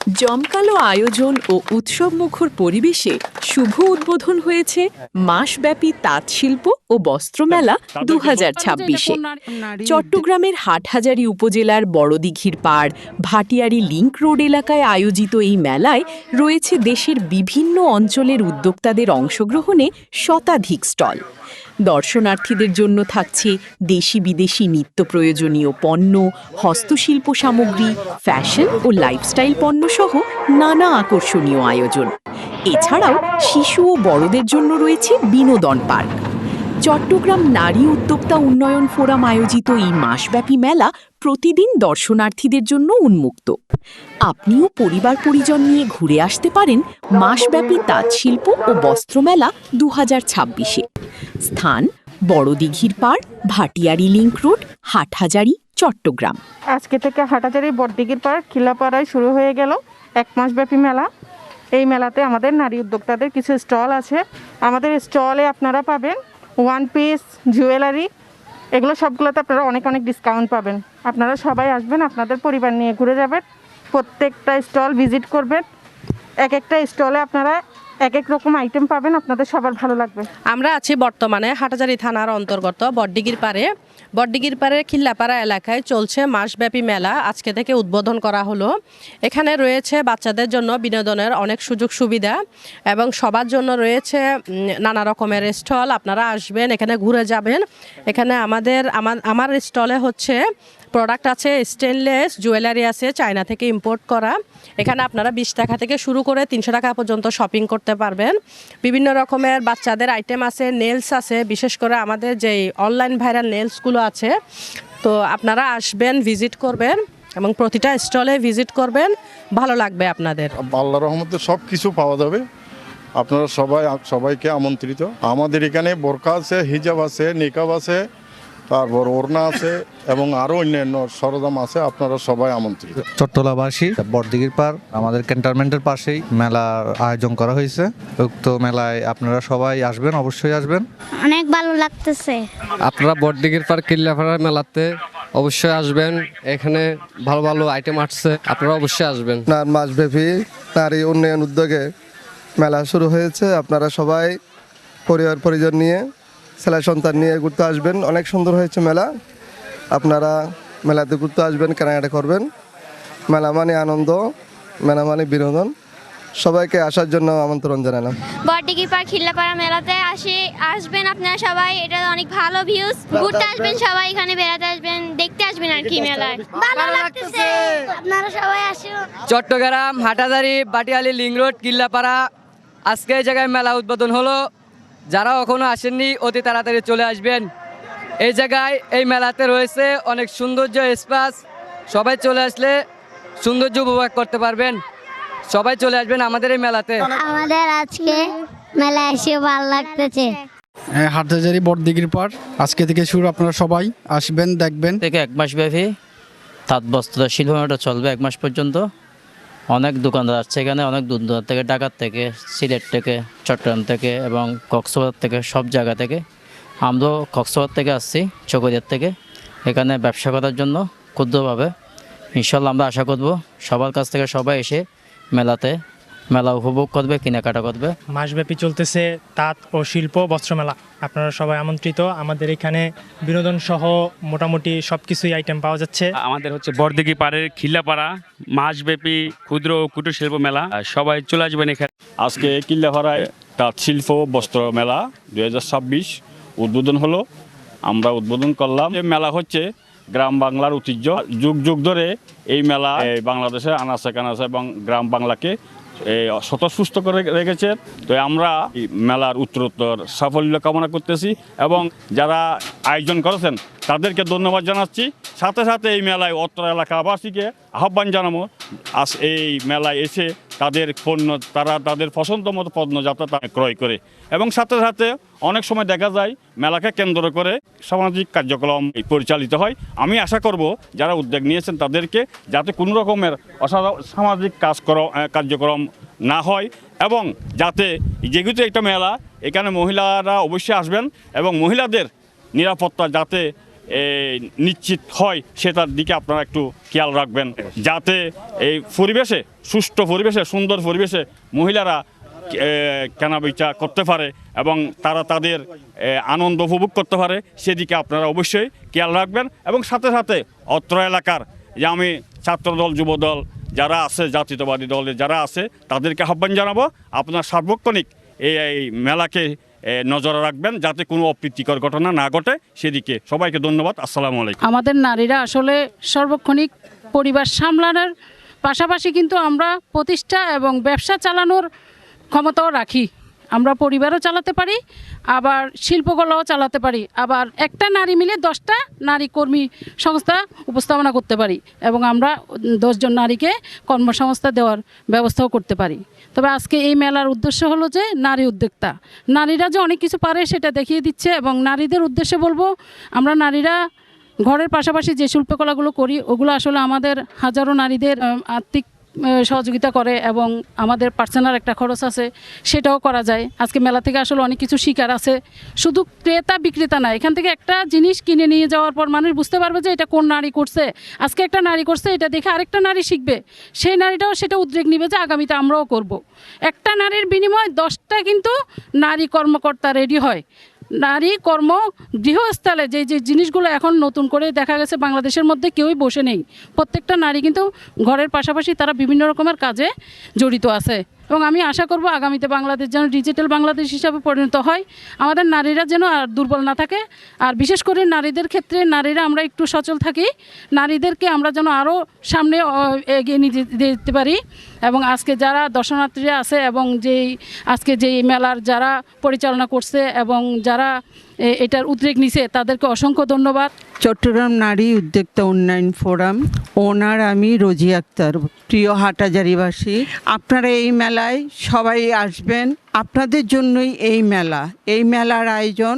জমকালো আয়োজন ও উৎসবমুখর পরিবেশে শুভ উদ্বোধন হয়েছে মাসব্যাপী তাঁতশিল্প ও বস্ত্রমেলা 2026-এ। চট্টগ্রামের হাটহাজারী উপজেলার বড়দিঘির পাড় ভাটিয়ারী লিংক রোড এলাকায় আয়োজিত এই মেলায় রয়েছে দেশের বিভিন্ন অঞ্চলের উদ্যোক্তাদের অংশগ্রহণে শতাধিক স্টল। দর্শনার্থীদের জন্য থাকছে দেশি বিদেশি নিত্য প্রয়োজনীয় পণ্য, হস্তশিল্প সামগ্রী, ফ্যাশন ও লাইফস্টাইল পণ্য সহ নানা আকর্ষণীয় আয়োজন। এছাড়াও শিশু ও বড়দের জন্য রয়েছে বিনোদন পার্ক। চট্টগ্রাম নারী উদ্যোক্তা উন্নয়ন ফোরাম আয়োজিত এই মাসব্যাপী মেলা প্রতিদিন দর্শনার্থীদের জন্য উন্মুক্ত। আপনিও পরিবার পরিজন নিয়ে ঘুরে আসতে পারেন মাসব্যাপী তাঁতশিল্প ও বস্ত্রমেলা 2026-এ। স্থান বড়দিঘির পাড় ভাটিয়ারী লিংক রোড, হাটহাজারী, চট্টগ্রাম। আজকে থেকে হাটহাজারী বড়দিঘির পাড় খিলাপাড়ায় শুরু হয়ে গেল এক মাসব্যাপী মেলা। এই মেলাতে আমাদের নারী উদ্যোক্তাদের কিছু স্টল আছে। আমাদের স্টলে আপনারা পাবেন ওয়ান পিস, জুয়েলারি, এগুলো সবগুলোতে আপনারা অনেক অনেক ডিসকাউন্ট পাবেন। আপনারা সবাই আসবেন, আপনাদের পরিবার নিয়ে ঘুরে যাবেন, প্রত্যেকটা স্টল ভিজিট করবেন। এক একটা স্টলে আপনারা এক এক রকম আইটেম পাবেন, আপনাদের সবার ভালো লাগবে। আমরা আছি বর্তমানে হাটহাজারী থানার অন্তর্গত বড়দিঘির পাড়ে খিল্লাপাড়া এলাকায় চলছে মাসব্যাপী মেলা। আজকে থেকে উদ্বোধন করা হলো। এখানে রয়েছে বাচ্চাদের জন্য বিনোদনের অনেক সুযোগ সুবিধা এবং সবার জন্য রয়েছে নানা রকমের স্টল। আপনারা আসবেন, এখানে ঘুরে যাবেন। এখানে আমার স্টলে হচ্ছে প্রোডাক্ট আছে স্টেনলেস, জুয়েলারি আছে চায়না থেকে ইম্পোর্ট করা। এখানে আপনারা 20 টাকা থেকে শুরু করে 300 টাকা পর্যন্ত শপিং করতে পারবেন। বিভিন্ন রকমের বাচ্চাদের আইটেম আছে, নেলস আছে, বিশেষ করে আমাদের যেই অনলাইন ভাইরাল নেলসগুলো আছে। তো আপনারা আসবেন, ভিজিট করবেন এবং প্রতিটা স্টলে ভিজিট করবেন, ভালো লাগবে আপনাদের। আল্লাহর রহমতে সব কিছু পাওয়া যাবে। আপনারা সবাইকে আমন্ত্রিত। আমাদের এখানে বোরকা আছে, হিজাব আছে, নিকাব আছে, তারপর ওড়না আছে এবং আরও অন্যান্য সরঞ্জাম আছে। আপনারা সবাই আমন্ত্রিত। চট্টলাবাসী বড়দিঘির পাড় আমাদের ক্যান্টনমেন্টের পাশেই মেলার আয়োজন করা হয়েছে। উক্ত মেলায় আপনারা সবাই আসবেন, অবশ্যই আসবেন। অনেক ভালো লাগতেছে। আপনারা বড়দিঘির পাড় কিল্লাপাড়া মেলাতে অবশ্যই আসবেন। এখানে ভালো ভালো আইটেম আসছে, আপনারা অবশ্যই আসবেন। মাসব্যাপী নারী উন্নয়ন উদ্যোগে মেলা শুরু হয়েছে। আপনারা সবাই পরিবার পরিজন নিয়ে, ছেলে সন্তান নিয়ে ঘুরতে আসবেন। অনেক সুন্দর হয়েছে মেলা। আপনারা মেলাতে ঘুরতে আসবেন, কেনাকাটা করবেন। মেলা মানে আনন্দ, মেলা মানে বিনোদন। সবাইকে আসার জন্য আমন্ত্রণ জানালাম। বড়দিঘির পাড় খিল্লাপাড়া মেলাতে আসবেন আপনারা সবাই। এটা অনেক ভালো ভিউজ। ঘুরতে আসবেন সবাই, এখানে বেড়াতে আসবেন, দেখতে আসবেন আর কি মেলায়। ভালো লাগতেছে, আপনারা সবাই আসুন। চট্টগ্রাম হাটহাজারী ভাটিয়ারী লিংক রোড কিল্লাপাড়া আজকে এই জায়গায় মেলা উদ্বোধন হলো। যারা এখনো আসেননি অতি তাড়াতাড়ি চলে আসবেন। এই জায়গায় এই মেলাতে রয়েছে অনেক সৌন্দর্য স্পেস। সবাই চলে আসলে সৌন্দর্য উপভোগ করতে পারবেন। সবাই চলে আসবেন আমাদের এই মেলাতে। আমাদের আজকে মেলা এসে ভালো লাগতেছে। হাটহাজারী বড়দিঘির পাড় আজকে থেকে শুরু। আপনারা সবাই আসবেন, দেখবেন। থেকে এক মাস ব্যাপী তাঁত বস্ত্র শিল্প মেলাটা চলবে 1 মাস পর্যন্ত। অনেক দোকানদার আছে এখানে, অনেক দূর দূরান্ত থেকে, ঢাকা থেকে, সিলেট থেকে, চট্টগ্রাম থেকে এবং কক্সবাজার থেকে, সব জায়গা থেকে। আমরাও কক্সবাজার থেকে আসছি, চকরিয়ার থেকে, এখানে ব্যবসা করার জন্য ক্ষুদ্রভাবে। ইনশাল্লাহ আমরা আশা করব সবার কাছ থেকে সবাই এসে মেলা উপভোগ করবে, কেনাকাটা করবে। মাসব্যাপী চলতেছে তাঁত ও শিল্প বস্ত্র মেলা। আপনারা সবাই আমন্ত্রিত। আমাদের এখানে বিনোদন সহ মোটামুটি সব কিছুই আইটেম পাওয়া যাচ্ছে। আমাদের হচ্ছে বড়দিঘি পাড়ের খিল্লাপাড়া মাসব্যাপী ক্ষুদ্র ও কুটির শিল্প মেলা। সবাই চলে আসবেন এখানে। আজকে কিল্লাপাড়ায় তাঁত শিল্প বস্ত্র মেলা 2026 উদ্বোধন হলো। আমরা উদ্বোধন করলাম। এই মেলা হচ্ছে গ্রাম বাংলার ঐতিহ্য। যুগ যুগ ধরে এই মেলা বাংলাদেশের আনাচে কানাচে এবং গ্রাম বাংলাকে স্বতঃস্ফূর্ত করে রেখেছে। তো আমরা মেলার উত্তরোত্তর সাফল্য কামনা করতেছি এবং যারা আয়োজন করেছেন তাদেরকে ধন্যবাদ জানাচ্ছি। সাথে সাথে এই মেলায় অত্র এলাকাবাসীকে আহ্বান জানাবো এই মেলায় এসে তারা তাদের পছন্দ মতো পণ্য যাতে ক্রয় করে। এবং সাথে সাথে অনেক সময় দেখা যায় মেলাকে কেন্দ্র করে সামাজিক কার্যক্রম পরিচালিত হয়। আমি আশা করব যারা উদ্যোগ নিয়েছেন তাদেরকে যাতে কোনো রকমের সামাজিক কার্যক্রম না হয় এবং যাতে যেহেতু একটা মেলা, এখানে মহিলারা অবশ্যই আসবেন এবং মহিলাদের নিরাপত্তা যাতে নিশ্চিত হয় সেটার দিকে আপনারা একটু খেয়াল রাখবেন, যাতে এই পরিবেশে, সুষ্ঠু পরিবেশে, সুন্দর পরিবেশে মহিলারা কেনাবেচা করতে পারে এবং তারা তাদের আনন্দ উপভোগ করতে পারে, সেদিকে আপনারা অবশ্যই খেয়াল রাখবেন। এবং সাথে সাথে অত্র এলাকার যে আমি ছাত্রদল, যুবদল যারা আছে, জাতীয়তাবাদী দলে যারা আছে, তাদেরকে আহ্বান জানাবো আপনার সার্বক্ষণিক এই মেলাকে নজরে রাখবেন, যাতে কোনো অপ্রীতিকর ঘটনা না ঘটে সেদিকে। সবাইকে ধন্যবাদ। আসসালামু আলাইকুম। আমাদের নারীরা আসলে সার্বক্ষণিক পরিবার সামলানোর পাশাপাশি কিন্তু আমরা প্রতিষ্ঠা এবং ব্যবসা চালানোর ক্ষমতাও রাখি। আমরা পরিবারও চালাতে পারি, আবার শিল্পকলাও চালাতে পারি, আবার একটা নারী মিলে 10টা নারী কর্মী সংস্থা উপস্থাপনা করতে পারি এবং আমরা 10 জন নারীকে কর্মসংস্থান দেওয়ার ব্যবস্থাও করতে পারি। তবে আজকে এই মেলার উদ্দেশ্য হলো যে নারী উদ্যোক্তা, নারীরা যে অনেক কিছু পারে সেটা দেখিয়ে দিচ্ছে। এবং নারীদের উদ্দেশ্যে বলবো, আমরা নারীরা ঘরের পাশাপাশি যে শিল্পকলাগুলো করি ওগুলো আসলে আমাদের হাজারো নারীদের আর্থিক সহযোগিতা করে এবং আমাদের পার্সোনাল একটা খরচ আছে, সেটাও করা যায়। আজকে মেলা থেকে আসলে অনেক কিছু শিকার আছে, শুধু ক্রেতা বিক্রেতা না, এখান থেকে একটা জিনিস কিনে নিয়ে যাওয়ার পর মানুষ বুঝতে পারবে যে এটা কোন নারী করছে। আজকে একটা নারী করছে, এটা দেখে আরেকটা নারী শিখবে, সেই নারীটাও সেটা উদ্যোগ নিবে যে আগামীতে আমরাও করব। একটা নারীর বিনিময়ে 10টা কিন্তু নারী কর্মকর্তা রেডি হয়। নারী কর্ম গৃহস্থলে যে যে জিনিসগুলো এখন নতুন করে দেখা গেছে বাংলাদেশের মধ্যে কেউই বসে নেই, প্রত্যেকটা নারী কিন্তু ঘরের পাশাপাশি তারা বিভিন্ন রকমের কাজে জড়িত আছে। এবং আমি আশা করব আগামীতে বাংলাদেশ যেন ডিজিটাল বাংলাদেশ হিসাবে পরিণত হয়, আমাদের নারীরা যেন আর দুর্বল না থাকে। আর বিশেষ করে নারীদের ক্ষেত্রে নারীরা আমরা একটু সচল থাকি, নারীদেরকে আমরা যেন আরও সামনে এগিয়ে নিয়ে যেতে পারি। এবং আজকে যারা দর্শনার্থীরা আছে এবং আজকে যেই মেলার যারা পরিচালনা করছে এবং যারা এটার উদ্যোগ নিছে তাদেরকে অসংখ্য ধন্যবাদ। চট্টগ্রাম নারী উদ্যোক্তা উন্নয়ন ফোরাম ওনার আমি রোজি আক্তার। প্রিয় হাটহাজারীবাসী, আপনারা এই মেলায় সবাই আসবেন, আপনাদের জন্যই এই মেলা। এই মেলার আয়োজন